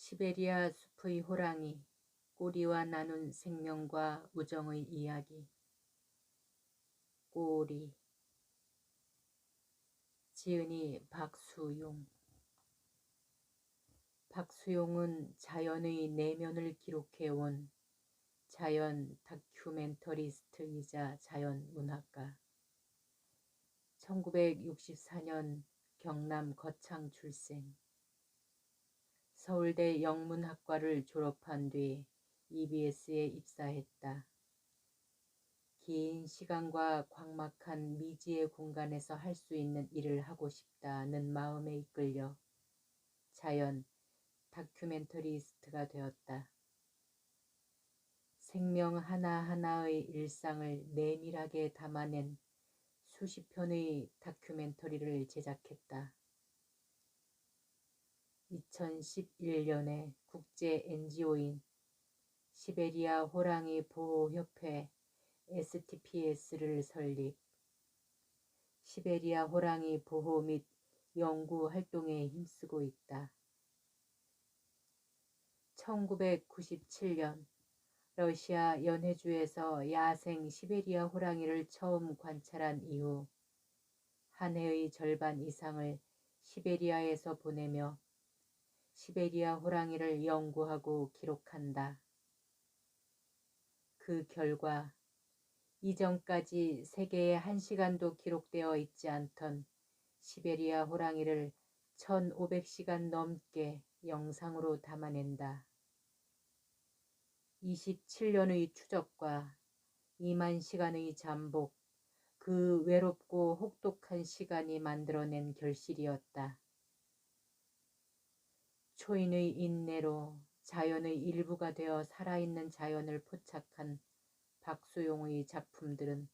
시베리아 숲의 호랑이, 꼬리와 나눈 생명과 우정의 이야기. 꼬리. 지은이 박수용. 박수용은 자연의 내면을 기록해온 자연 다큐멘터리스트이자 자연문학가. 1964년 경남 거창 출생. 서울대 영문학과를 졸업한 뒤 EBS에 입사했다. 긴 시간과 광막한 미지의 공간에서 할 수 있는 일을 하고 싶다는 마음에 이끌려 자연 다큐멘터리스트가 되었다. 생명 하나하나의 일상을 내밀하게 담아낸 수십 편의 다큐멘터리를 제작했다. 2011년에 국제 NGO인 시베리아 호랑이 보호협회 STPS를 설립, 시베리아 호랑이 보호 및 연구 활동에 힘쓰고 있다. 1997년 러시아 연해주에서 야생 시베리아 호랑이를 처음 관찰한 이후 한 해의 절반 이상을 시베리아에서 보내며 시베리아 호랑이를 연구하고 기록한다. 그 결과 이전까지 세계에 1시간도 기록되어 있지 않던 시베리아 호랑이를 1500시간 넘게 영상으로 담아낸다. 27년의 추적과 2만 시간의 잠복, 그 외롭고 혹독한 시간이 만들어낸 결실이었다. 초인의 인내로 자연의 일부가 되어 살아있는 자연을 포착한 박수용의 작품들은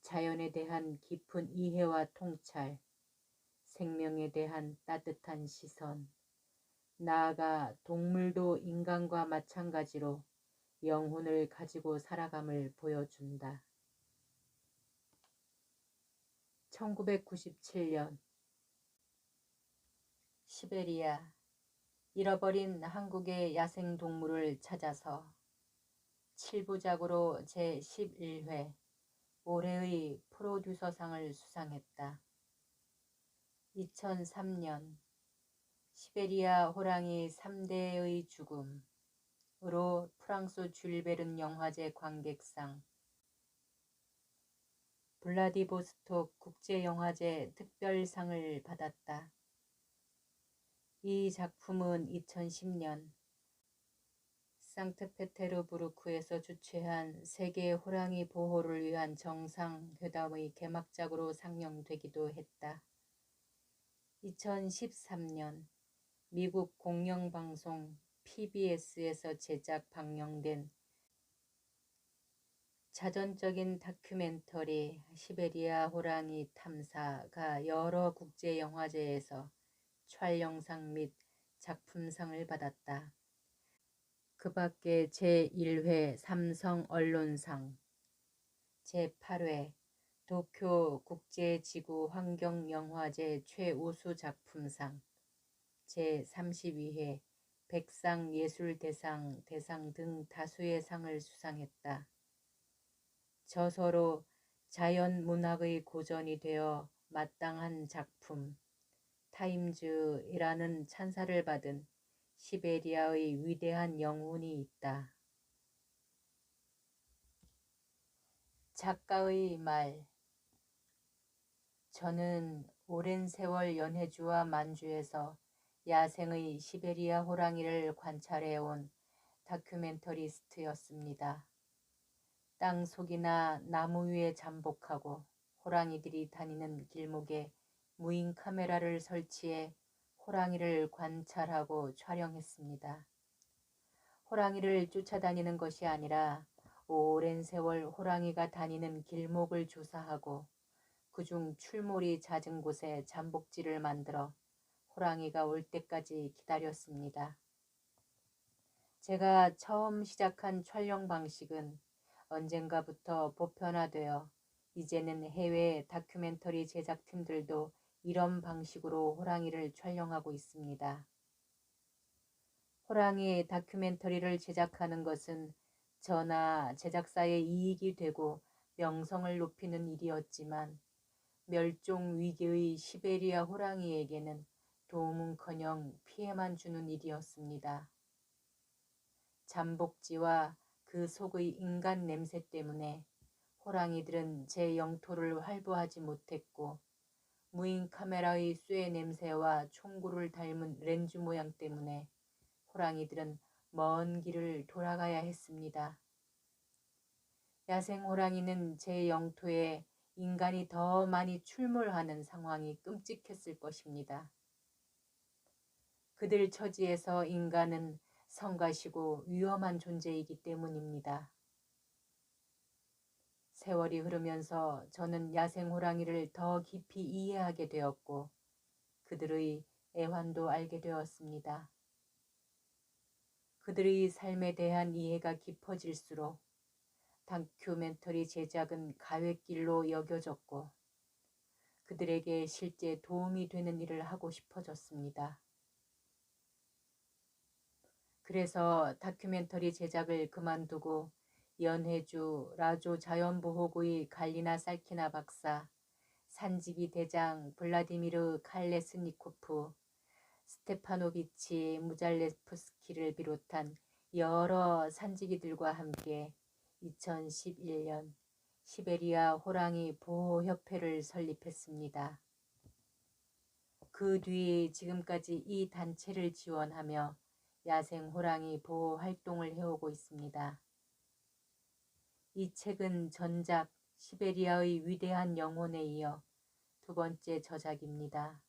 자연에 대한 깊은 이해와 통찰, 생명에 대한 따뜻한 시선, 나아가 동물도 인간과 마찬가지로 영혼을 가지고 살아감을 보여준다. 1997년 시베리아, 잃어버린 한국의 야생동물을 찾아서 7부작으로 제11회 올해의 프로듀서상을 수상했다. 2003년 시베리아 호랑이 3대의 죽음으로 프랑스 줄베른 영화제 관객상, 블라디보스톡 국제영화제 특별상을 받았다. 이 작품은 2010년 상트페테르부르크에서 주최한 세계 호랑이 보호를 위한 정상회담의 개막작으로 상영되기도 했다. 2013년 미국 공영방송 PBS에서 제작 방영된 자전적인 다큐멘터리 시베리아 호랑이 탐사가 여러 국제영화제에서 촬영상 및 작품상을 받았다. 그 밖에 제1회 삼성언론상, 제8회 도쿄 국제지구환경영화제 최우수 작품상, 제32회 백상예술대상 등 다수의 상을 수상했다. 저서로 자연문학의 고전이 되어 마땅한 작품, 타임즈이라는 찬사를 받은 시베리아의 위대한 영혼이 있다. 작가의 말. 저는 오랜 세월 연해주와 만주에서 야생의 시베리아 호랑이를 관찰해온 다큐멘터리스트였습니다. 땅속이나 나무 위에 잠복하고 호랑이들이 다니는 길목에 무인 카메라를 설치해 호랑이를 관찰하고 촬영했습니다. 호랑이를 쫓아다니는 것이 아니라 오랜 세월 호랑이가 다니는 길목을 조사하고 그중 출몰이 잦은 곳에 잠복지를 만들어 호랑이가 올 때까지 기다렸습니다. 제가 처음 시작한 촬영 방식은 언젠가부터 보편화되어 이제는 해외 다큐멘터리 제작팀들도 이런 방식으로 호랑이를 촬영하고 있습니다. 호랑이 다큐멘터리를 제작하는 것은 저나 제작사의 이익이 되고 명성을 높이는 일이었지만 멸종 위기의 시베리아 호랑이에게는 도움은커녕 피해만 주는 일이었습니다. 잠복지와 그 속의 인간 냄새 때문에 호랑이들은 제 영토를 활보하지 못했고 무인 카메라의 쇠 냄새와 총구를 닮은 렌즈 모양 때문에 호랑이들은 먼 길을 돌아가야 했습니다. 야생 호랑이는 제 영토에 인간이 더 많이 출몰하는 상황이 끔찍했을 것입니다. 그들 처지에서 인간은 성가시고 위험한 존재이기 때문입니다. 세월이 흐르면서 저는 야생 호랑이를 더 깊이 이해하게 되었고 그들의 애환도 알게 되었습니다. 그들의 삶에 대한 이해가 깊어질수록 다큐멘터리 제작은 가획길로 여겨졌고 그들에게 실제 도움이 되는 일을 하고 싶어졌습니다. 그래서 다큐멘터리 제작을 그만두고 연해주 라조 자연보호구의 갈리나 살키나 박사, 산지기 대장 블라디미르 칼레스니코프, 스테파노비치 무잘레프스키를 비롯한 여러 산지기들과 함께 2011년 시베리아 호랑이 보호협회를 설립했습니다. 그 뒤 지금까지 이 단체를 지원하며 야생 호랑이 보호 활동을 해오고 있습니다. 이 책은 전작 시베리아의 위대한 영혼에 이어 두 번째 저작입니다.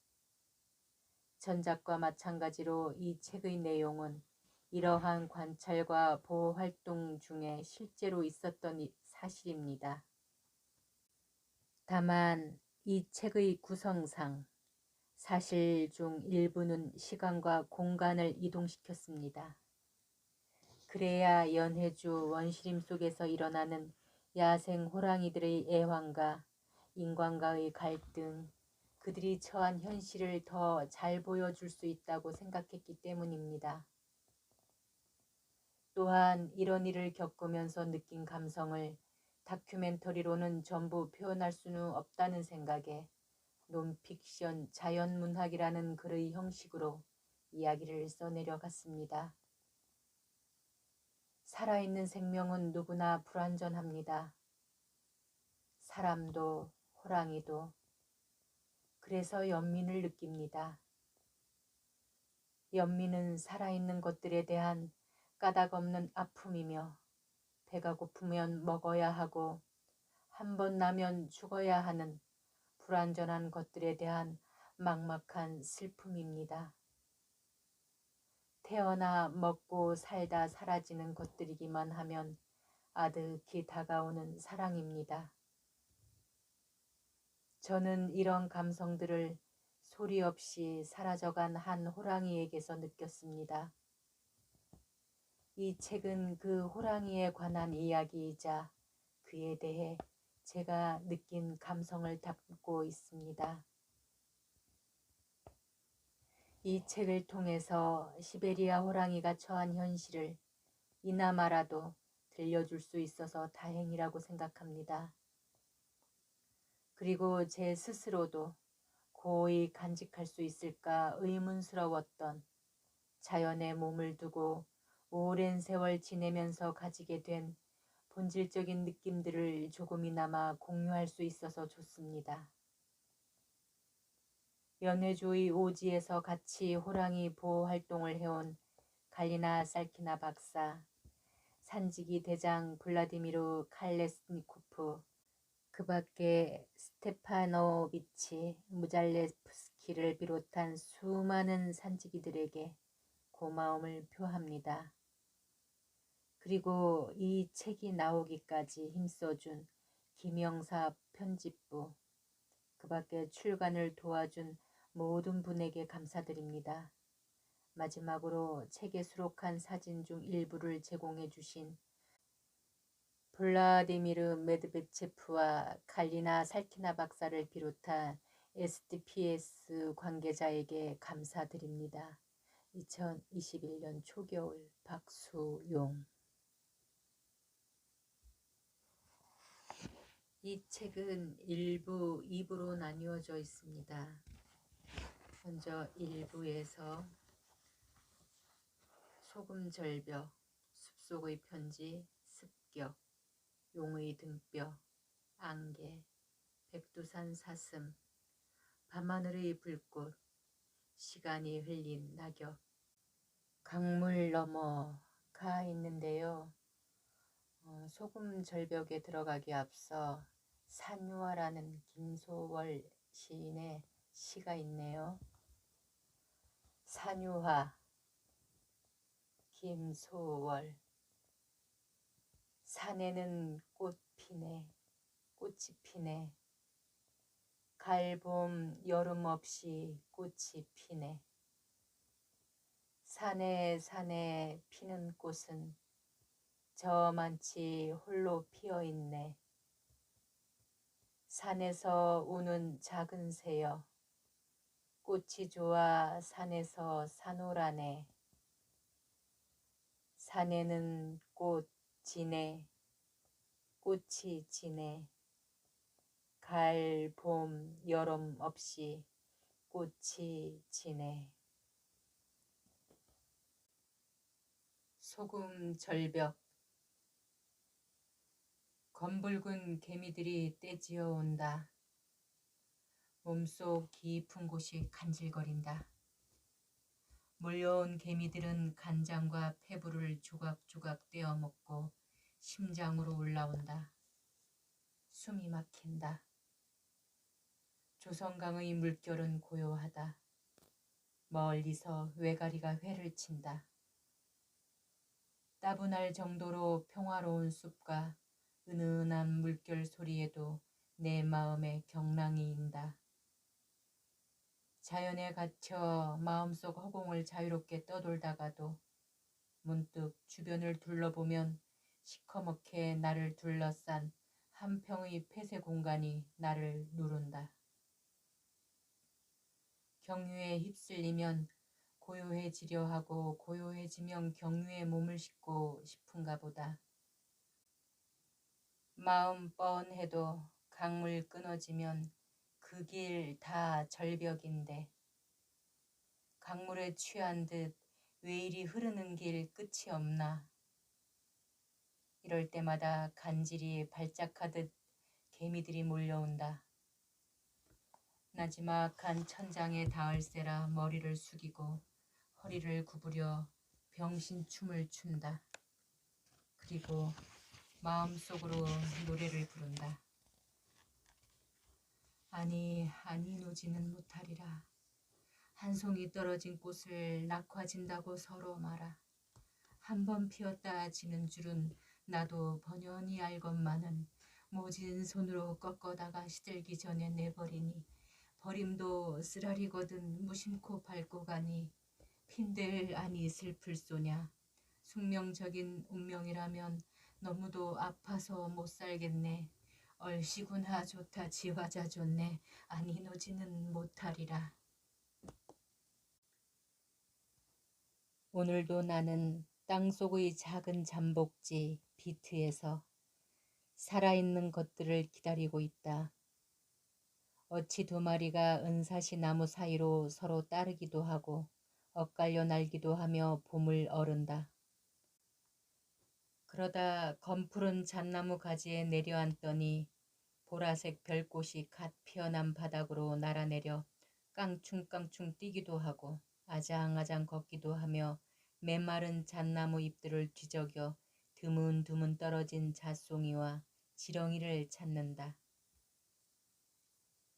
전작과 마찬가지로 이 책의 내용은 이러한 관찰과 보호 활동 중에 실제로 있었던 사실입니다. 다만 이 책의 구성상 사실 중 일부는 시간과 공간을 이동시켰습니다. 그래야 연해주 원시림 속에서 일어나는 야생 호랑이들의 애환과 인간과의 갈등, 그들이 처한 현실을 더 잘 보여줄 수 있다고 생각했기 때문입니다. 또한 이런 일을 겪으면서 느낀 감성을 다큐멘터리로는 전부 표현할 수는 없다는 생각에 논픽션 자연문학이라는 글의 형식으로 이야기를 써내려갔습니다. 살아있는 생명은 누구나 불완전합니다. 사람도 호랑이도. 그래서 연민을 느낍니다. 연민은 살아있는 것들에 대한 까닭 없는 아픔이며 배가 고프면 먹어야 하고 한 번 나면 죽어야 하는 불완전한 것들에 대한 막막한 슬픔입니다. 태어나 먹고 살다 사라지는 것들이기만 하면 아득히 다가오는 사랑입니다. 저는 이런 감성들을 소리 없이 사라져간 한 호랑이에게서 느꼈습니다. 이 책은 그 호랑이에 관한 이야기이자 그에 대해 제가 느낀 감성을 담고 있습니다. 이 책을 통해서 시베리아 호랑이가 처한 현실을 이나마라도 들려줄 수 있어서 다행이라고 생각합니다. 그리고 제 스스로도 고이 간직할 수 있을까 의문스러웠던 자연에 몸을 두고 오랜 세월 지내면서 가지게 된 본질적인 느낌들을 조금이나마 공유할 수 있어서 좋습니다. 연해주의 오지에서 같이 호랑이 보호 활동을 해온 갈리나 살키나 박사, 산지기 대장 블라디미르 칼레스니코프, 그 밖에 스테파노비치 무잘레프스키를 비롯한 수많은 산지기들에게 고마움을 표합니다. 그리고 이 책이 나오기까지 힘써준 김영사 편집부, 그 밖에 출간을 도와준 모든 분에게 감사드립니다. 마지막으로 책에 수록한 사진 중 일부를 제공해 주신 블라디미르 메드베체프와 칼리나 살키나 박사를 비롯한 SDS 관계자에게 감사드립니다. 2021년 초겨울 박수용. 이 책은 1부, 2부로 나뉘어져 있습니다. 먼저 1부에서 소금절벽, 숲속의 편지, 습격, 용의 등뼈, 안개, 백두산 사슴, 밤하늘의 불꽃, 시간이 흘린 낙엽, 강물 넘어가 있는데요. 소금절벽에 들어가기 앞서 산유화라는 김소월 시인의 시가 있네요. 산유화, 김소월. 산에는 꽃이 피네. 갈봄 여름 없이 꽃이 피네. 산에 피는 꽃은 저만치 홀로 피어있네. 산에서 우는 작은 새여, 꽃이 좋아 산에서 사노라네. 산에는 꽃 지네, 꽃이 지네. 갈, 봄, 여름 없이 꽃이 지네. 소금절벽. 검붉은 개미들이 떼지어 온다. 몸속 깊은 곳이 간질거린다. 몰려온 개미들은 간장과 폐부를 조각조각 떼어 먹고 심장으로 올라온다. 숨이 막힌다. 조성강의 물결은 고요하다. 멀리서 외가리가 회를 친다. 따분할 정도로 평화로운 숲과 은은한 물결 소리에도 내 마음에 경랑이 인다. 자연에 갇혀 마음속 허공을 자유롭게 떠돌다가도 문득 주변을 둘러보면 시커멓게 나를 둘러싼 한평의 폐쇄 공간이 나를 누른다. 경유에 휩쓸리면 고요해지려 하고 고요해지면 경유에 몸을 싣고 싶은가 보다. 마음 뻔해도 강물 끊어지면 그 길 다 절벽인데 강물에 취한 듯 왜 이리 흐르는 길 끝이 없나. 이럴 때마다 간질이 발작하듯 개미들이 몰려온다. 나지막한 천장에 닿을세라 머리를 숙이고 허리를 구부려 병신춤을 춘다. 그리고 마음속으로 노래를 부른다. 아니 노지는 못하리라. 한 송이 떨어진 꽃을 낙화진다고 서로 말아. 한 번 피었다 지는 줄은 나도 번연히 알건만은 모진 손으로 꺾어다가 시들기 전에 내버리니 버림도 쓰라리거든 무심코 밟고 가니 핀들 아니 슬플 소냐. 숙명적인 운명이라면 너무도 아파서 못 살겠네. 얼씨구나 좋다 지화자 좋네. 아니 노지는 못하리라. 오늘도 나는 땅속의 작은 잠복지 비트에서 살아있는 것들을 기다리고 있다. 어치 두 마리가 은사시 나무 사이로 서로 따르기도 하고 엇갈려 날기도 하며 봄을 어른다. 그러다 검푸른 잣나무 가지에 내려앉더니 보라색 별꽃이 갓 피어난 바닥으로 날아내려 깡충깡충 뛰기도 하고 아장아장 걷기도 하며 메마른 잣나무 잎들을 뒤적여 드문드문 떨어진 잣송이와 지렁이를 찾는다.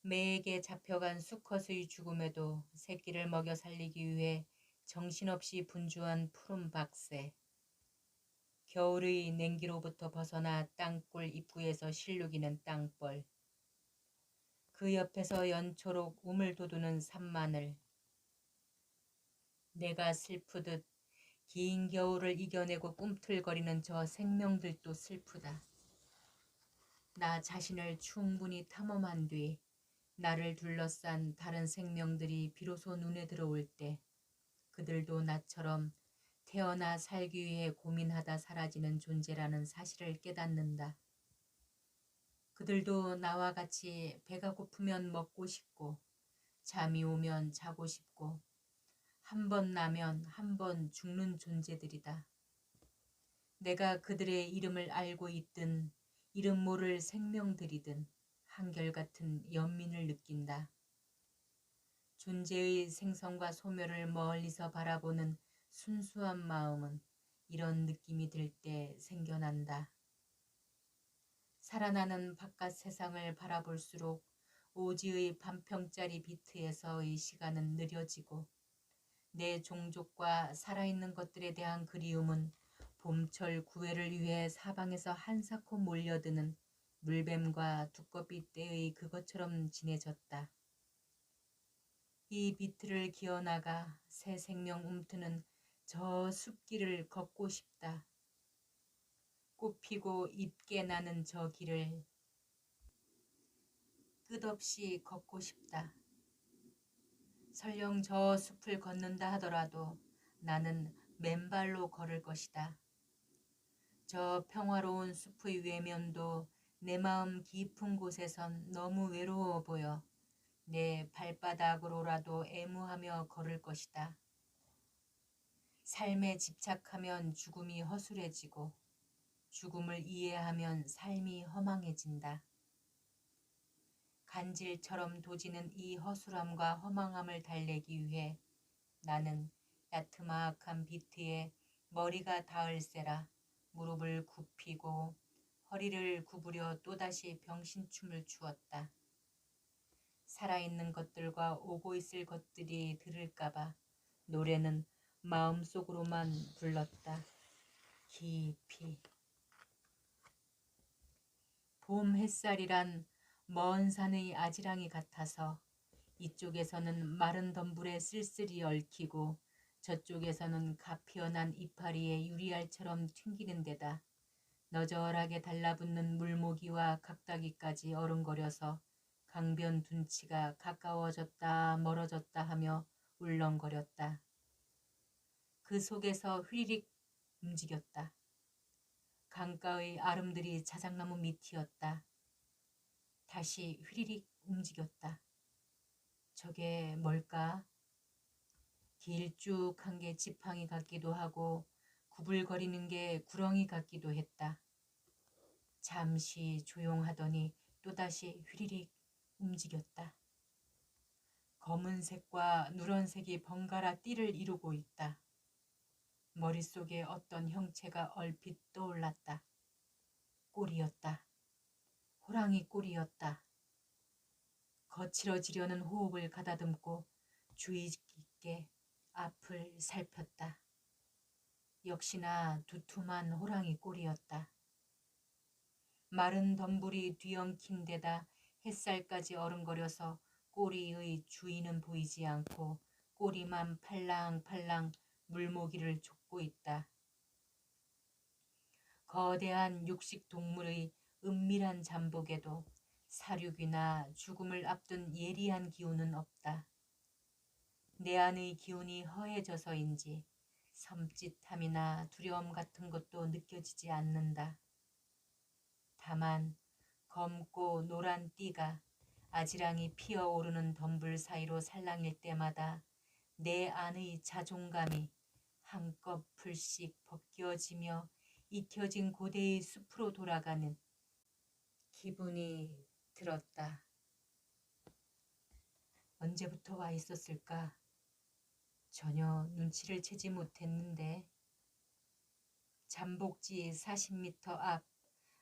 매에게 잡혀간 수컷의 죽음에도 새끼를 먹여 살리기 위해 정신없이 분주한 푸른 박새. 겨울의 냉기로부터 벗어나 땅굴 입구에서 실룩이는 땅벌. 그 옆에서 연초록 우물 돋우는 산마늘. 내가 슬프듯 긴 겨울을 이겨내고 꿈틀거리는 저 생명들도 슬프다. 나 자신을 충분히 탐험한 뒤 나를 둘러싼 다른 생명들이 비로소 눈에 들어올 때 그들도 나처럼 태어나 살기 위해 고민하다 사라지는 존재라는 사실을 깨닫는다. 그들도 나와 같이 배가 고프면 먹고 싶고 잠이 오면 자고 싶고 한 번 나면 한 번 죽는 존재들이다. 내가 그들의 이름을 알고 있든 이름 모를 생명들이든 한결같은 연민을 느낀다. 존재의 생성과 소멸을 멀리서 바라보는 순수한 마음은 이런 느낌이 들 때 생겨난다. 살아나는 바깥 세상을 바라볼수록 오지의 반평짜리 비트에서의 시간은 느려지고 내 종족과 살아있는 것들에 대한 그리움은 봄철 구애를 위해 사방에서 한사코 몰려드는 물뱀과 두꺼비 떼의 그것처럼 진해졌다. 이 비트를 기어나가 새 생명 움트는 저 숲길을 걷고 싶다. 꽃피고 잎게 나는 저 길을 끝없이 걷고 싶다. 설령 저 숲을 걷는다 하더라도 나는 맨발로 걸을 것이다. 저 평화로운 숲의 외면도 내 마음 깊은 곳에선 너무 외로워 보여 내 발바닥으로라도 애무하며 걸을 것이다. 삶에 집착하면 죽음이 허술해지고 죽음을 이해하면 삶이 허망해진다. 간질처럼 도지는 이 허술함과 허망함을 달래기 위해 나는 야트막한 비트에 머리가 닿을세라 무릎을 굽히고 허리를 구부려 또다시 병신춤을 추었다. 살아있는 것들과 오고 있을 것들이 들을까봐 노래는 마음속으로만 불렀다. 깊이. 봄 햇살이란 먼 산의 아지랑이 같아서 이쪽에서는 마른 덤불에 쓸쓸히 얽히고 저쪽에서는 가피어난 이파리에 유리알처럼 튕기는 데다 너절하게 달라붙는 물모기와 각다기까지 어른거려서 강변 둔치가 가까워졌다 멀어졌다 하며 울렁거렸다. 그 속에서 휘리릭 움직였다. 강가의 아름들이 자작나무 밑이었다. 다시 휘리릭 움직였다. 저게 뭘까? 길쭉한 게 지팡이 같기도 하고 구불거리는 게 구렁이 같기도 했다. 잠시 조용하더니 또다시 휘리릭 움직였다. 검은색과 누런색이 번갈아 띠를 이루고 있다. 머릿속에 어떤 형체가 얼핏 떠올랐다. 꼴이었다. 호랑이 꼴이었다. 거칠어지려는 호흡을 가다듬고 주의 깊게 앞을 살폈다. 역시나 두툼한 호랑이 꼴이었다. 마른 덤불이 뒤엉킨 데다 햇살까지 어른거려서 꼬리의 주인은 보이지 않고 꼬리만 팔랑팔랑 물모기를 쫓고 있다. 거대한 육식 동물의 은밀한 잠복에도 사륙이나 죽음을 앞둔 예리한 기운은 없다. 내 안의 기운이 허해져서인지 섬찟함이나 두려움 같은 것도 느껴지지 않는다. 다만 검고 노란 띠가 아지랑이 피어오르는 덤불 사이로 살랑일 때마다 내 안의 자존감이 한꺼풀씩 벗겨지며 익혀진 고대의 숲으로 돌아가는 기분이 들었다. 언제부터 와 있었을까? 전혀 눈치를 채지 못했는데 잠복지 40m 앞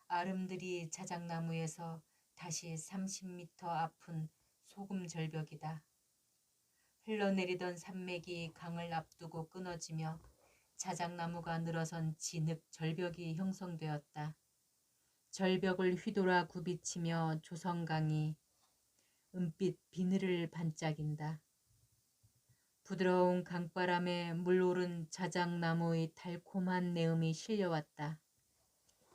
아름드리 자작나무에서 다시 30m 앞은 소금 절벽이다. 흘러내리던 산맥이 강을 앞두고 끊어지며 자작나무가 늘어선 진흙 절벽이 형성되었다. 절벽을 휘돌아 굽이치며 조성강이 은빛 비늘을 반짝인다. 부드러운 강바람에 물오른 자작나무의 달콤한 내음이 실려왔다.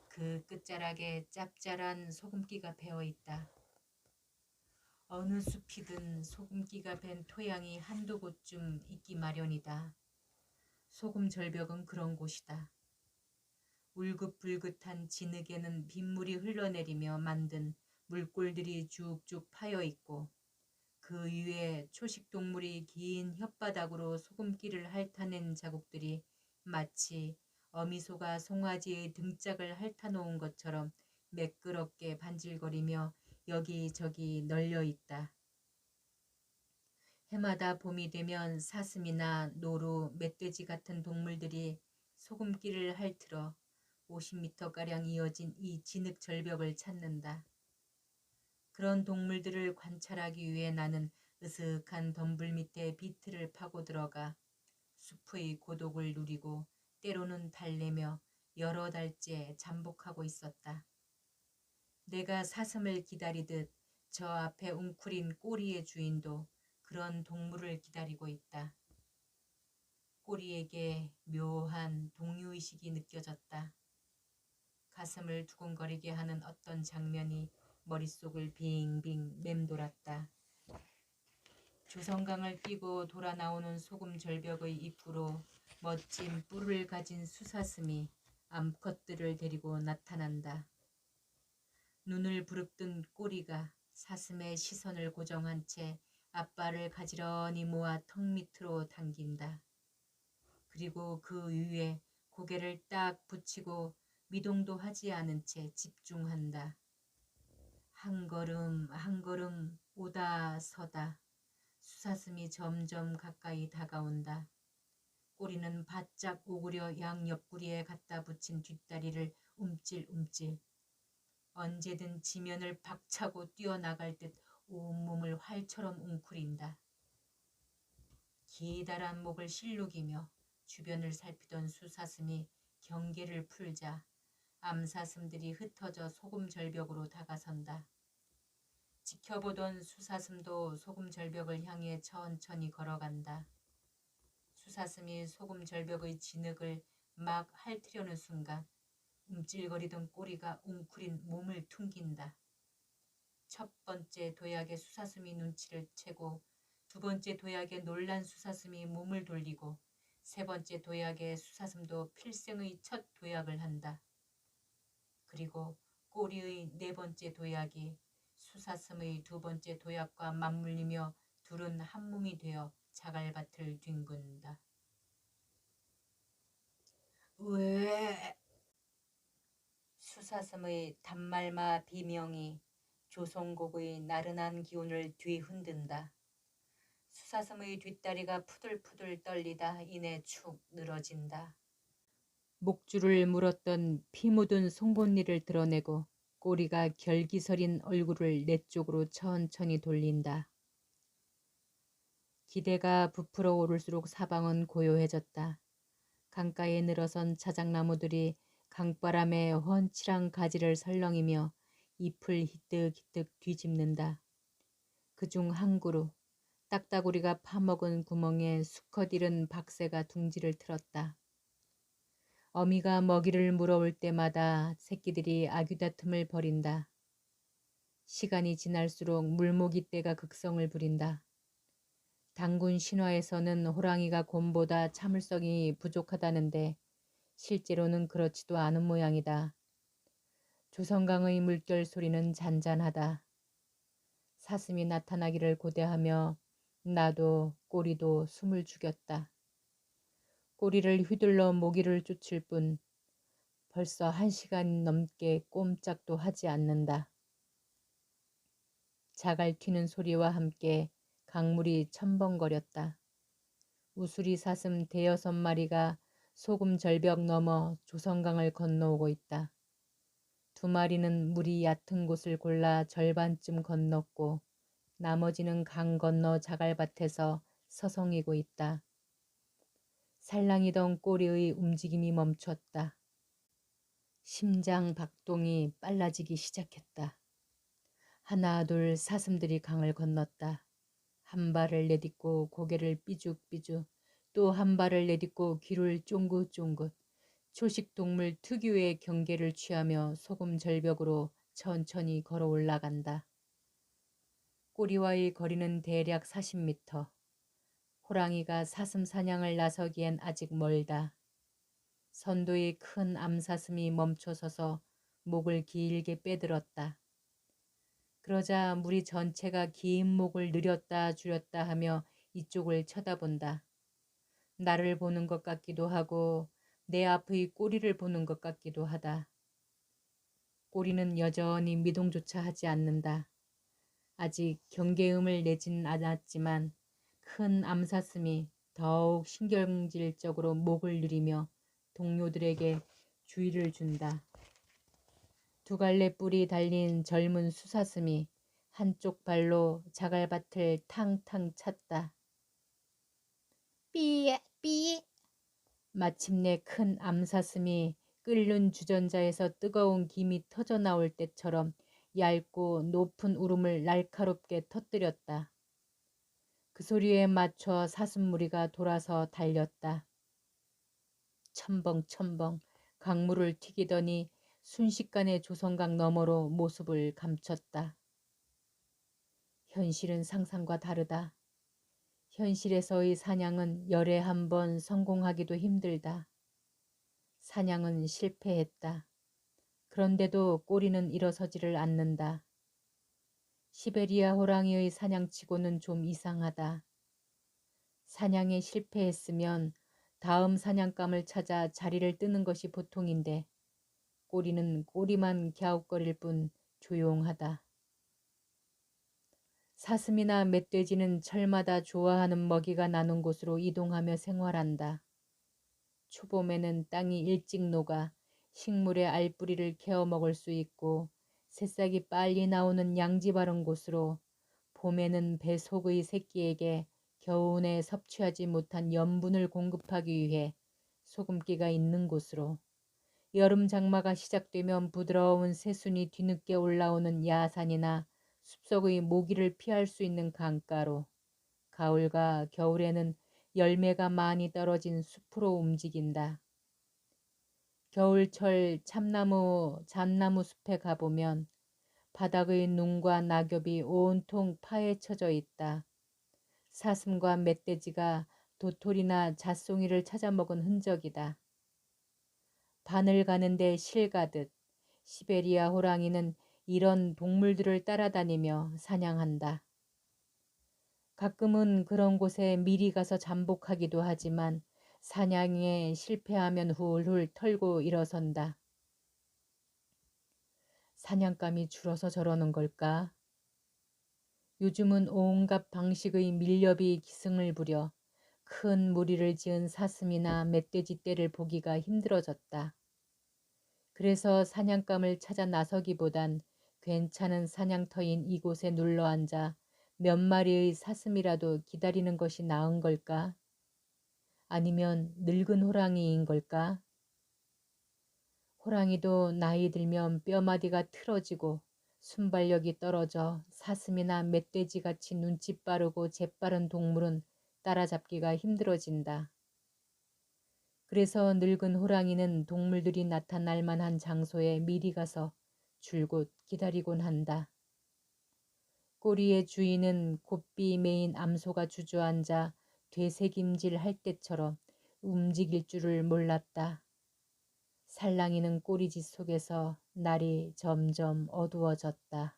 그 끝자락에 짭짤한 소금기가 배어있다. 어느 숲이든 소금기가 밴 토양이 한두 곳쯤 있기 마련이다. 소금 절벽은 그런 곳이다. 울긋불긋한 진흙에는 빗물이 흘러내리며 만든 물골들이 쭉쭉 파여 있고 그 위에 초식동물이 긴 혓바닥으로 소금기를 핥아낸 자국들이 마치 어미소가 송아지의 등짝을 핥아놓은 것처럼 매끄럽게 반질거리며 여기저기 널려 있다. 해마다 봄이 되면 사슴이나 노루, 멧돼지 같은 동물들이 소금기를 핥으러 50m가량 이어진 이 진흙 절벽을 찾는다. 그런 동물들을 관찰하기 위해 나는 으슥한 덤불 밑에 비트를 파고 들어가 숲의 고독을 누리고 때로는 달래며 여러 달째 잠복하고 있었다. 내가 사슴을 기다리듯 저 앞에 웅크린 꼬리의 주인도 그런 동물을 기다리고 있다. 꼬리에게 묘한 동요의식이 느껴졌다. 가슴을 두근거리게 하는 어떤 장면이 머릿속을 빙빙 맴돌았다. 조성강을 뛰고 돌아 나오는 소금 절벽의 입구로 멋진 뿔을 가진 수사슴이 암컷들을 데리고 나타난다. 눈을 부릅뜬 꼬리가 사슴의 시선을 고정한 채 앞발을 가지런히 모아 턱 밑으로 당긴다. 그리고 그 위에 고개를 딱 붙이고 미동도 하지 않은 채 집중한다. 한 걸음 한 걸음 오다 서다 수사슴이 점점 가까이 다가온다. 꼬리는 바짝 오그려 양 옆구리에 갖다 붙인 뒷다리를 움찔움찔. 언제든 지면을 박차고 뛰어나갈 듯 온몸을 활처럼 웅크린다. 기다란 목을 실룩이며 주변을 살피던 수사슴이 경계를 풀자 암사슴들이 흩어져 소금 절벽으로 다가선다. 지켜보던 수사슴도 소금 절벽을 향해 천천히 걸어간다. 수사슴이 소금 절벽의 진흙을 막 핥으려는 순간 움찔거리던 꼬리가 웅크린 몸을 퉁긴다. 첫 번째 도약의 수사슴이 눈치를 채고 두 번째 도약의 놀란 수사슴이 몸을 돌리고 세 번째 도약의 수사슴도 필생의 첫 도약을 한다. 그리고 꼬리의 네 번째 도약이 수사슴의 두 번째 도약과 맞물리며 둘은 한 몸이 되어 자갈밭을 뒹군다. 왜? 수사슴의 단말마 비명이 조성곡의 나른한 기운을 뒤흔든다. 수사슴의 뒷다리가 푸들푸들 떨리다 이내 축 늘어진다. 목줄을 물었던 피 묻은 송곳니를 드러내고 꼬리가 결기서린 얼굴을 내 쪽으로 천천히 돌린다. 기대가 부풀어 오를수록 사방은 고요해졌다. 강가에 늘어선 자작나무들이 강바람에 훤칠한 가지를 설렁이며 잎을 희뜩희뜩 뒤집는다. 그중 한 그루 딱따구리가 파먹은 구멍에 수컷 잃은 박새가 둥지를 틀었다. 어미가 먹이를 물어올 때마다 새끼들이 아귀다툼을 벌인다. 시간이 지날수록 물모기떼가 극성을 부린다. 단군 신화에서는 호랑이가 곰보다 참을성이 부족하다는데 실제로는 그렇지도 않은 모양이다. 조성강의 물결 소리는 잔잔하다. 사슴이 나타나기를 고대하며 나도 꼬리도 숨을 죽였다. 꼬리를 휘둘러 모기를 쫓을 뿐 벌써 1시간 넘게 꼼짝도 하지 않는다. 자갈 튀는 소리와 함께 강물이 첨벙거렸다. 우수리 사슴 5~6마리가 소금 절벽 넘어 조성강을 건너오고 있다. 2마리는 물이 얕은 곳을 골라 절반쯤 건넜고 나머지는 강 건너 자갈밭에서 서성이고 있다. 살랑이던 꼬리의 움직임이 멈췄다. 심장 박동이 빨라지기 시작했다. 하나 둘 사슴들이 강을 건넜다. 한 발을 내딛고 고개를 삐죽삐죽 또 한 발을 내딛고 귀를 쫑긋쫑긋 초식동물 특유의 경계를 취하며 소금 절벽으로 천천히 걸어 올라간다. 꼬리와의 거리는 대략 40m. 호랑이가 사슴 사냥을 나서기엔 아직 멀다. 선도의 큰 암사슴이 멈춰서서 목을 길게 빼들었다. 그러자 무리 전체가 긴 목을 늘였다 줄였다 하며 이쪽을 쳐다본다. 나를 보는 것 같기도 하고 내 앞의 꼬리를 보는 것 같기도 하다. 꼬리는 여전히 미동조차 하지 않는다. 아직 경계음을 내진 않았지만 큰 암사슴이 더욱 신경질적으로 목을 누리며 동료들에게 주의를 준다. 두 갈래 뿔이 달린 젊은 수사슴이 한쪽 발로 자갈밭을 탕탕 찼다. 삐에 삐. 마침내 큰 암사슴이 끓는 주전자에서 뜨거운 김이 터져 나올 때처럼 얇고 높은 울음을 날카롭게 터뜨렸다. 그 소리에 맞춰 사슴무리가 돌아서 달렸다. 첨벙첨벙 강물을 튀기더니 순식간에 조성강 너머로 모습을 감췄다. 현실은 상상과 다르다. 현실에서의 사냥은 열에 한 번 성공하기도 힘들다. 사냥은 실패했다. 그런데도 꼬리는 일어서지를 않는다. 시베리아 호랑이의 사냥치고는 좀 이상하다. 사냥에 실패했으면 다음 사냥감을 찾아 자리를 뜨는 것이 보통인데 꼬리는 꼬리만 갸웃거릴 뿐 조용하다. 사슴이나 멧돼지는 철마다 좋아하는 먹이가 나는 곳으로 이동하며 생활한다. 초봄에는 땅이 일찍 녹아 식물의 알뿌리를 캐어 먹을 수 있고 새싹이 빨리 나오는 양지 바른 곳으로, 봄에는 배 속의 새끼에게 겨우내 섭취하지 못한 염분을 공급하기 위해 소금기가 있는 곳으로, 여름 장마가 시작되면 부드러운 새순이 뒤늦게 올라오는 야산이나 숲속의 모기를 피할 수 있는 강가로, 가을과 겨울에는 열매가 많이 떨어진 숲으로 움직인다. 겨울철 잣나무 숲에 가보면 바닥의 눈과 낙엽이 온통 파헤쳐져 있다. 사슴과 멧돼지가 도토리나 잣송이를 찾아먹은 흔적이다. 바늘 가는데 실 가듯 시베리아 호랑이는 이런 동물들을 따라다니며 사냥한다. 가끔은 그런 곳에 미리 가서 잠복하기도 하지만 사냥에 실패하면 훌훌 털고 일어선다. 사냥감이 줄어서 저러는 걸까? 요즘은 온갖 방식의 밀렵이 기승을 부려 큰 무리를 지은 사슴이나 멧돼지 떼를 보기가 힘들어졌다. 그래서 사냥감을 찾아 나서기보단 괜찮은 사냥터인 이곳에 눌러앉아 몇 마리의 사슴이라도 기다리는 것이 나은 걸까? 아니면 늙은 호랑이인 걸까? 호랑이도 나이 들면 뼈마디가 틀어지고 순발력이 떨어져 사슴이나 멧돼지같이 눈치 빠르고 재빠른 동물은 따라잡기가 힘들어진다. 그래서 늙은 호랑이는 동물들이 나타날 만한 장소에 미리 가서 줄곧 기다리곤 한다. 꼬리의 주인은 곱비 메인 암소가 주저앉아 되새김질 할 때처럼 움직일 줄을 몰랐다. 살랑이는 꼬리짓 속에서 날이 점점 어두워졌다.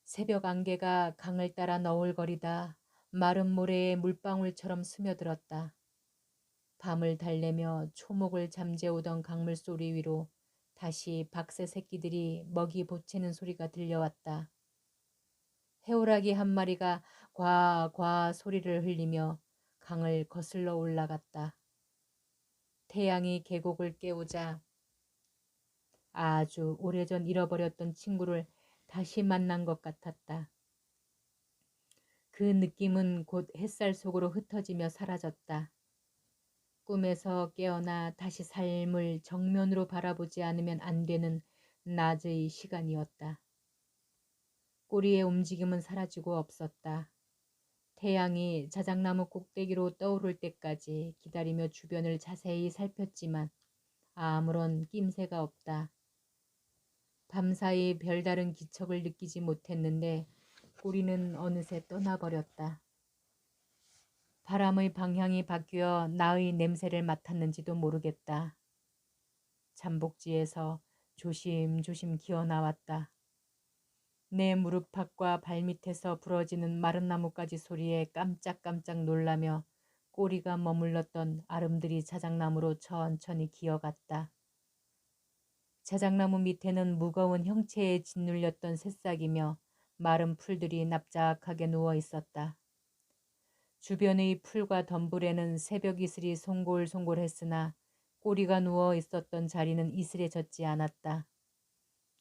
새벽 안개가 강을 따라 너울거리다 마른 모래에 물방울처럼 스며들었다. 밤을 달래며 초목을 잠재우던 강물 소리 위로 다시 박새 새끼들이 먹이 보채는 소리가 들려왔다. 해오라기 한 마리가 과과 소리를 흘리며 강을 거슬러 올라갔다. 태양이 계곡을 깨우자 아주 오래전 잃어버렸던 친구를 다시 만난 것 같았다. 그 느낌은 곧 햇살 속으로 흩어지며 사라졌다. 꿈에서 깨어나 다시 삶을 정면으로 바라보지 않으면 안 되는 낮의 시간이었다. 꼬리의 움직임은 사라지고 없었다. 태양이 자작나무 꼭대기로 떠오를 때까지 기다리며 주변을 자세히 살폈지만 아무런 낌새가 없다. 밤사이 별다른 기척을 느끼지 못했는데 꼬리는 어느새 떠나버렸다. 바람의 방향이 바뀌어 나의 냄새를 맡았는지도 모르겠다. 잠복지에서 조심조심 기어나왔다. 내 무릎팍과 발밑에서 부러지는 마른 나뭇가지 소리에 깜짝깜짝 놀라며 꼬리가 머물렀던 아름드리 자작나무로 천천히 기어갔다. 자작나무 밑에는 무거운 형체에 짓눌렸던 새싹이며 마른 풀들이 납작하게 누워 있었다. 주변의 풀과 덤불에는 새벽 이슬이 송골송골했으나 꼬리가 누워 있었던 자리는 이슬에 젖지 않았다.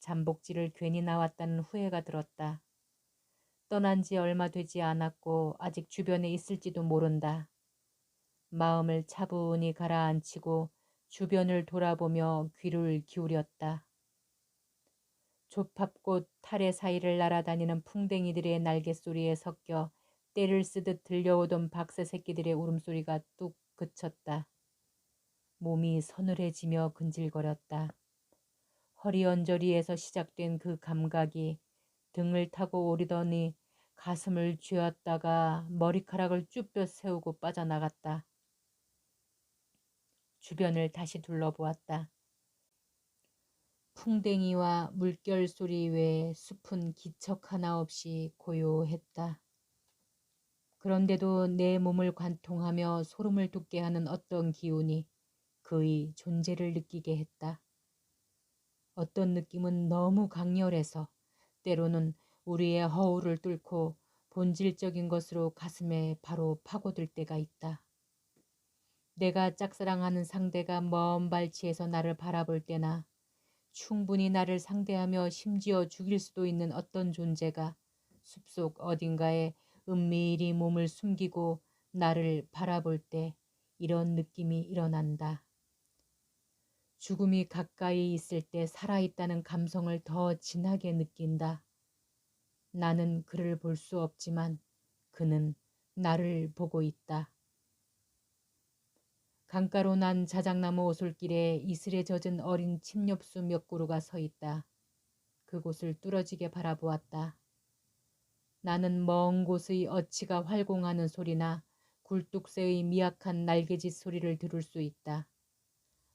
잠복지를 괜히 나왔다는 후회가 들었다. 떠난 지 얼마 되지 않았고 아직 주변에 있을지도 모른다. 마음을 차분히 가라앉히고 주변을 돌아보며 귀를 기울였다. 조팝꽃 타래 사이를 날아다니는 풍뎅이들의 날갯소리에 섞여 때를 쓰듯 들려오던 박새 새끼들의 울음소리가 뚝 그쳤다. 몸이 서늘해지며 근질거렸다. 허리 언저리에서 시작된 그 감각이 등을 타고 오르더니 가슴을 쥐었다가 머리카락을 쭈뼛 세우고 빠져나갔다. 주변을 다시 둘러보았다. 풍뎅이와 물결 소리 외에 숲은 기척 하나 없이 고요했다. 그런데도 내 몸을 관통하며 소름을 돋게 하는 어떤 기운이 그의 존재를 느끼게 했다. 어떤 느낌은 너무 강렬해서 때로는 우리의 허울을 뚫고 본질적인 것으로 가슴에 바로 파고들 때가 있다. 내가 짝사랑하는 상대가 먼 발치에서 나를 바라볼 때나 충분히 나를 상대하며 심지어 죽일 수도 있는 어떤 존재가 숲속 어딘가에 은밀히 몸을 숨기고 나를 바라볼 때 이런 느낌이 일어난다. 죽음이 가까이 있을 때 살아있다는 감성을 더 진하게 느낀다. 나는 그를 볼 수 없지만 그는 나를 보고 있다. 강가로 난 자작나무 오솔길에 이슬에 젖은 어린 침엽수 몇 그루가 서 있다. 그곳을 뚫어지게 바라보았다. 나는 먼 곳의 어치가 활공하는 소리나 굴뚝새의 미약한 날개짓 소리를 들을 수 있다.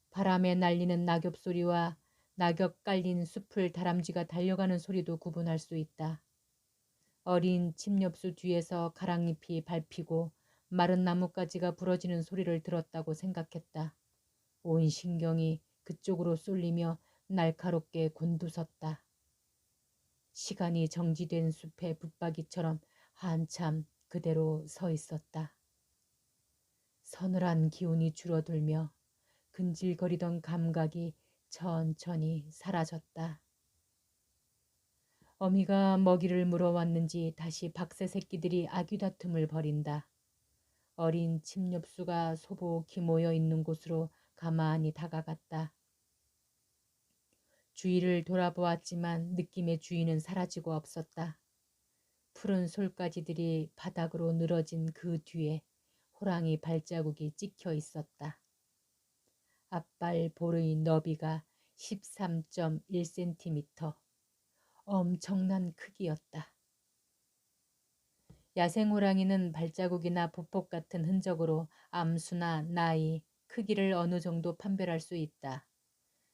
바람에 날리는 낙엽 소리와 낙엽 깔린 숲을 다람쥐가 달려가는 소리도 구분할 수 있다. 어린 침엽수 뒤에서 가랑잎이 밟히고 마른 나뭇가지가 부러지는 소리를 들었다고 생각했다. 온 신경이 그쪽으로 쏠리며 날카롭게 곤두섰다. 시간이 정지된 숲의 붙박이처럼 한참 그대로 서 있었다. 서늘한 기운이 줄어들며 근질거리던 감각이 천천히 사라졌다. 어미가 먹이를 물어왔는지 다시 박새 새끼들이 아귀다툼을 벌인다. 어린 침엽수가 소복히 모여 있는 곳으로 가만히 다가갔다. 주위를 돌아보았지만 느낌의 주인은 사라지고 없었다. 푸른 솔가지들이 바닥으로 늘어진 그 뒤에 호랑이 발자국이 찍혀 있었다. 앞발 볼의 너비가 13.1cm. 엄청난 크기였다. 야생호랑이는 발자국이나 보폭 같은 흔적으로 암수나 나이, 크기를 어느 정도 판별할 수 있다.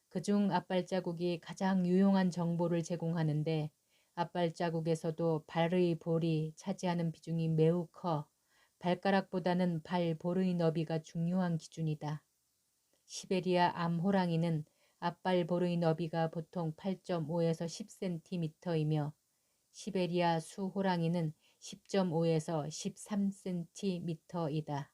그중 앞발자국이 가장 유용한 정보를 제공하는데 앞발자국에서도 발의 볼이 차지하는 비중이 매우 커 발가락보다는 발 볼의 너비가 중요한 기준이다. 시베리아 암호랑이는 앞발 볼의 너비가 보통 8.5에서 10cm이며 시베리아 수호랑이는 10.5에서 13cm이다.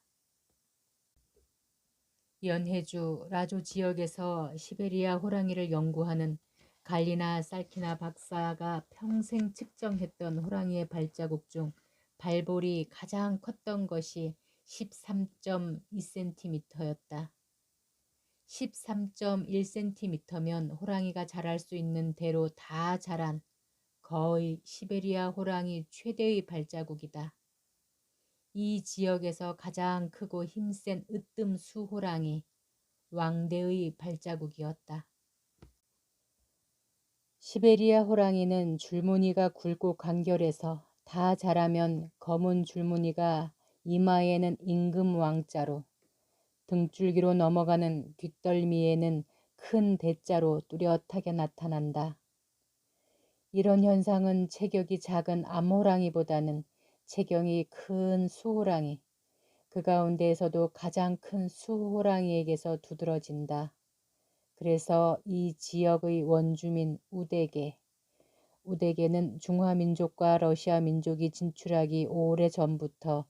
연해주 라조 지역에서 시베리아 호랑이를 연구하는 갈리나 살키나 박사가 평생 측정했던 호랑이의 발자국 중 발볼이 가장 컸던 것이 13.2cm였다. 13.1cm면 호랑이가 자랄 수 있는 대로 다 자란 거의 시베리아 호랑이 최대의 발자국이다. 이 지역에서 가장 크고 힘센 으뜸 수호랑이 왕대의 발자국이었다. 시베리아 호랑이는 줄무늬가 굵고 간결해서 다 자라면 검은 줄무늬가 이마에는 임금 왕자로, 등줄기로 넘어가는 뒷덜미에는 큰 대자로 뚜렷하게 나타난다. 이런 현상은 체격이 작은 암호랑이보다는 체격이 큰 수호랑이, 그 가운데에서도 가장 큰 수호랑이에게서 두드러진다. 그래서 이 지역의 원주민 우데게는 중화민족과 러시아 민족이 진출하기 오래전부터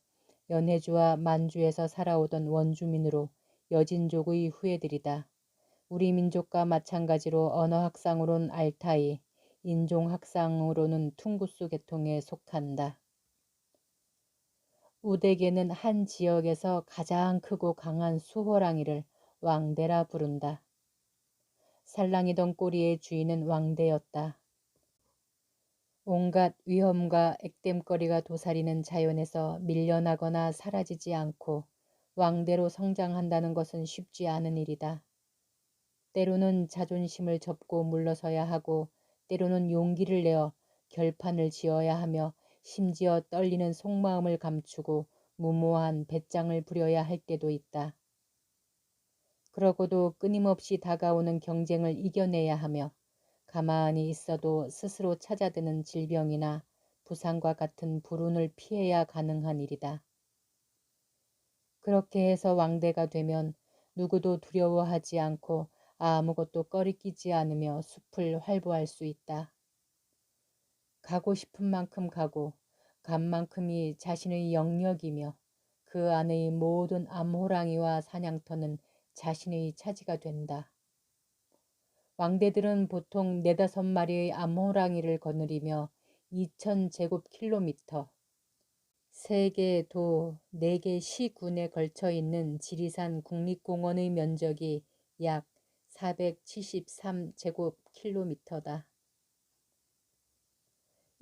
연해주와 만주에서 살아오던 원주민으로 여진족의 후예들이다. 우리 민족과 마찬가지로 언어학상으로는 알타이, 인종학상으로는 퉁구스 계통에 속한다. 우데게는 한 지역에서 가장 크고 강한 수호랑이를 왕대라 부른다. 살랑이던 꼬리의 주인은 왕대였다. 온갖 위험과 액땜거리가 도사리는 자연에서 밀려나거나 사라지지 않고 왕대로 성장한다는 것은 쉽지 않은 일이다. 때로는 자존심을 접고 물러서야 하고 때로는 용기를 내어 결판을 지어야 하며 심지어 떨리는 속마음을 감추고 무모한 배짱을 부려야 할 때도 있다. 그러고도 끊임없이 다가오는 경쟁을 이겨내야 하며 가만히 있어도 스스로 찾아드는 질병이나 부상과 같은 불운을 피해야 가능한 일이다. 그렇게 해서 왕대가 되면 누구도 두려워하지 않고 아무것도 꺼리끼지 않으며 숲을 활보할 수 있다. 가고 싶은 만큼 가고 간 만큼이 자신의 영역이며 그 안의 모든 암호랑이와 사냥터는 자신의 차지가 된다. 왕대들은 보통 4~5마리의 암호랑이를 거느리며 2000제곱킬로미터, 3개 도, 4개 시군에 걸쳐 있는 지리산 국립공원의 면적이 약 473제곱킬로미터다.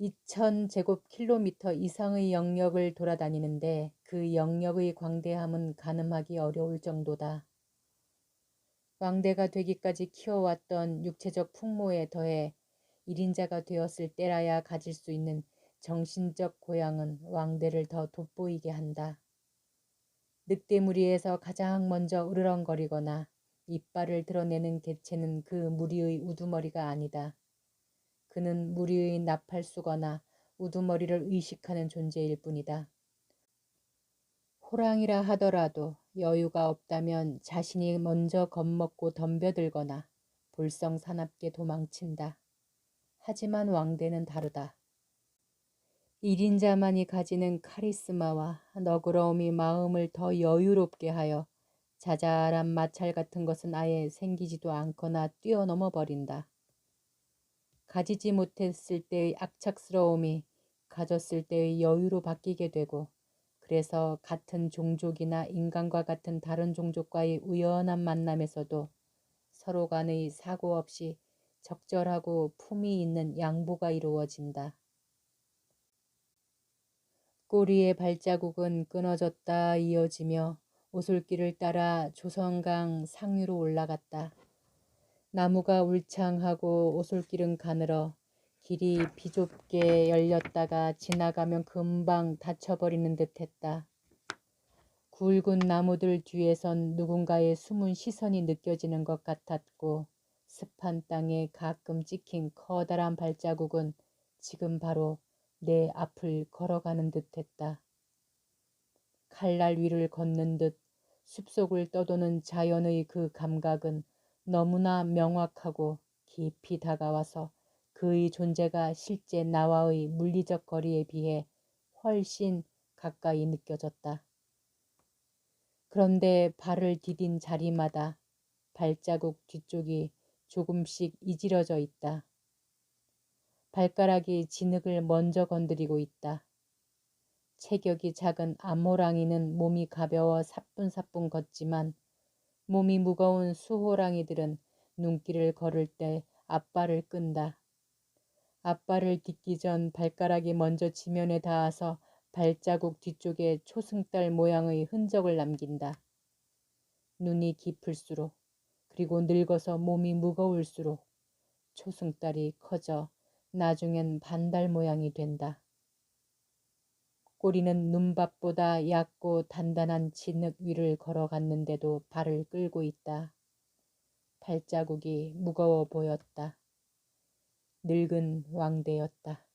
2000제곱킬로미터 이상의 영역을 돌아다니는데 그 영역의 광대함은 가늠하기 어려울 정도다. 왕대가 되기까지 키워왔던 육체적 풍모에 더해 1인자가 되었을 때라야 가질 수 있는 정신적 고향은 왕대를 더 돋보이게 한다. 늑대 무리에서 가장 먼저 으르렁거리거나 이빨을 드러내는 개체는 그 무리의 우두머리가 아니다. 그는 무리의 나팔수거나 우두머리를 의식하는 존재일 뿐이다. 호랑이라 하더라도 여유가 없다면 자신이 먼저 겁먹고 덤벼들거나 볼성사납게 도망친다. 하지만 왕대는 다르다. 1인자만이 가지는 카리스마와 너그러움이 마음을 더 여유롭게 하여 자잘한 마찰 같은 것은 아예 생기지도 않거나 뛰어넘어 버린다. 가지지 못했을 때의 악착스러움이 가졌을 때의 여유로 바뀌게 되고 그래서 같은 종족이나 인간과 같은 다른 종족과의 우연한 만남에서도 서로 간의 사고 없이 적절하고 품위 있는 양보가 이루어진다. 꼬리의 발자국은 끊어졌다 이어지며 오솔길을 따라 조성강 상류로 올라갔다. 나무가 울창하고 오솔길은 가늘어 길이 비좁게 열렸다가 지나가면 금방 닫혀버리는 듯했다. 굵은 나무들 뒤에선 누군가의 숨은 시선이 느껴지는 것 같았고 습한 땅에 가끔 찍힌 커다란 발자국은 지금 바로 내 앞을 걸어가는 듯했다. 칼날 위를 걷는 듯 숲속을 떠도는 자연의 그 감각은 너무나 명확하고 깊이 다가와서 그의 존재가 실제 나와의 물리적 거리에 비해 훨씬 가까이 느껴졌다. 그런데 발을 디딘 자리마다 발자국 뒤쪽이 조금씩 이지러져 있다. 발가락이 진흙을 먼저 건드리고 있다. 체격이 작은 암호랑이는 몸이 가벼워 사뿐사뿐 걷지만 몸이 무거운 수호랑이들은 눈길을 걸을 때 앞발을 끈다. 앞발을 딛기 전 발가락이 먼저 지면에 닿아서 발자국 뒤쪽에 초승달 모양의 흔적을 남긴다. 눈이 깊을수록 그리고 늙어서 몸이 무거울수록 초승달이 커져 나중엔 반달 모양이 된다. 꼬리는 눈밭보다 얕고 단단한 진흙 위를 걸어갔는데도 발을 끌고 있다. 발자국이 무거워 보였다. 늙은 왕대였다.